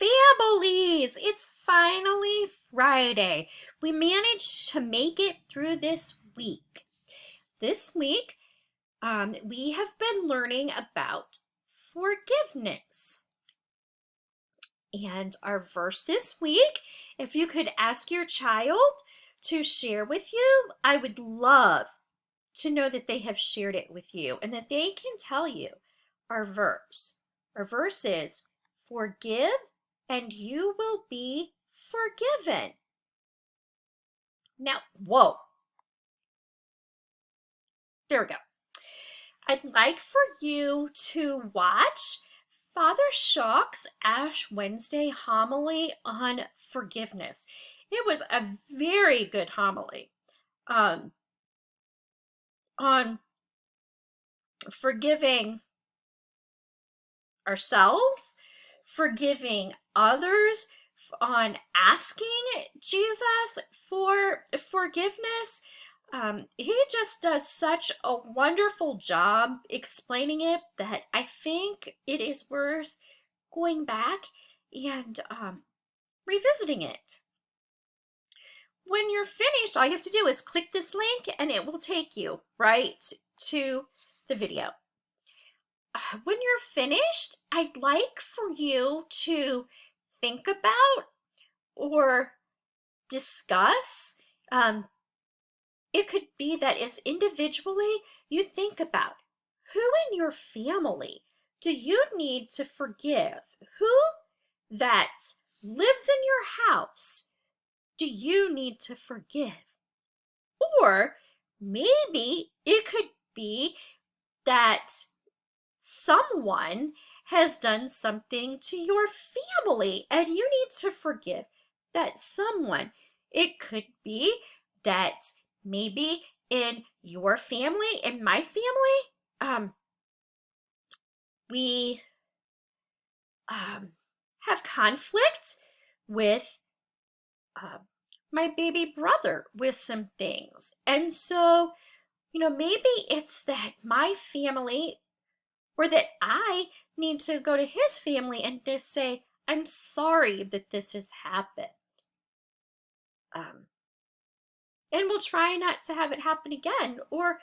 families, it's finally Friday. We managed to make it through this week. This week, we have been learning about forgiveness. And our verse this week, if you could ask your child to share with you, I would love to know that they have shared it with you and that they can tell you our verse. Our verse is, forgive and you will be forgiven. Now, whoa. There we go. I'd like for you to watch Father Shock's Ash Wednesday homily on forgiveness. It was a very good homily on forgiving ourselves, forgiving others, on asking Jesus for forgiveness. He just does such a wonderful job explaining it that I think it is worth going back and revisiting it. When you're finished, all you have to do is click this link and it will take you right to the video. When you're finished, I'd like for you to think about or discuss. It could be that as individually you think about who in your family do you need to forgive? Who that lives in your house do you need to forgive? Or maybe it could be that someone has done something to your family and you need to forgive that someone. It could be that maybe in your family, in my family, we have conflict with my baby brother with some things. And so, maybe it's that my family or that I need to go to his family and just say, I'm sorry that this has happened. And we'll try not to have it happen again. Or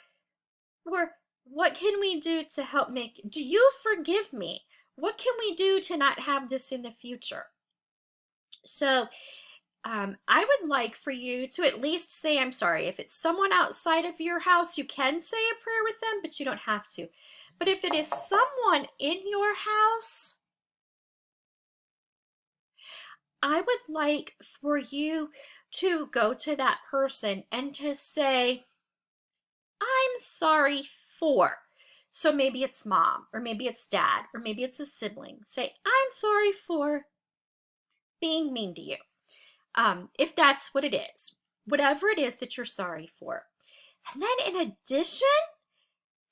what can we do to help do you forgive me? What can we do to not have this in the future? So I would like for you to at least say, I'm sorry. If it's someone outside of your house, you can say a prayer with them, but you don't have to. But if it is someone in your house, I would like for you to go to that person and to say, I'm sorry for. So maybe it's mom, or maybe it's dad, or maybe it's a sibling. Say, I'm sorry for being mean to you. If that's what it is, whatever it is that you're sorry for. And then in addition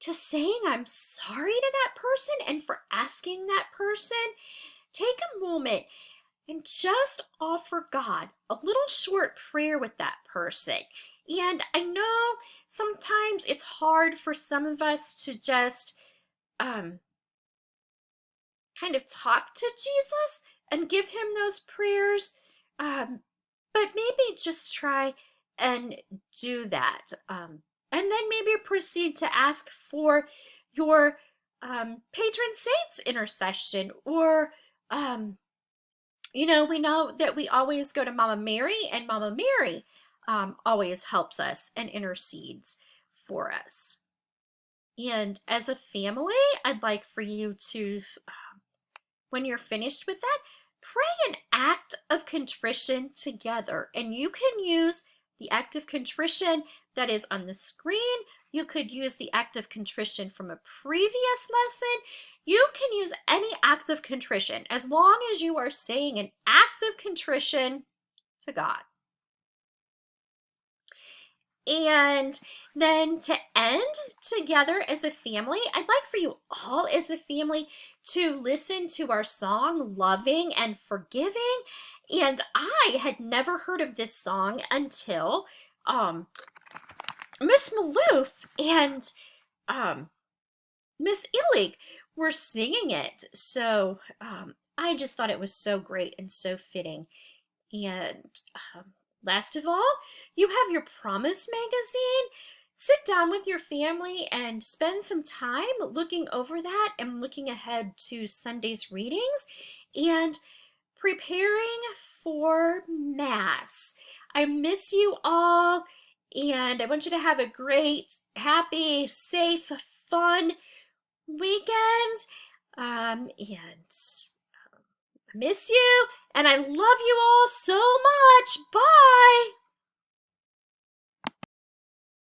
to saying I'm sorry to that person and for asking that person, take a moment and just offer God a little short prayer with that person. And I know sometimes it's hard for some of us to just kind of talk to Jesus and give him those prayers. But maybe just try and do that. And then maybe proceed to ask for your patron saint's intercession, or we know that we always go to Mama Mary, and Mama Mary always helps us and intercedes for us. And as a family, I'd like for you to, when you're finished with that, pray an act of contrition together. And you can use the act of contrition that is on the screen. You could use the act of contrition from a previous lesson. You can use any act of contrition as long as you are saying an act of contrition to God. And then to end together as a family, I'd like for you all as a family to listen to our song, Loving and Forgiving. And I had never heard of this song until Miss Maloof and Miss Illig were singing it. So I just thought it was so great and so fitting. And last of all, you have your Promise magazine. Sit down with your family and spend some time looking over that and looking ahead to Sunday's readings and preparing for Mass. I miss you all, and I want you to have a great, happy, safe, fun weekend. And I miss you, and I love you all so much. Bye.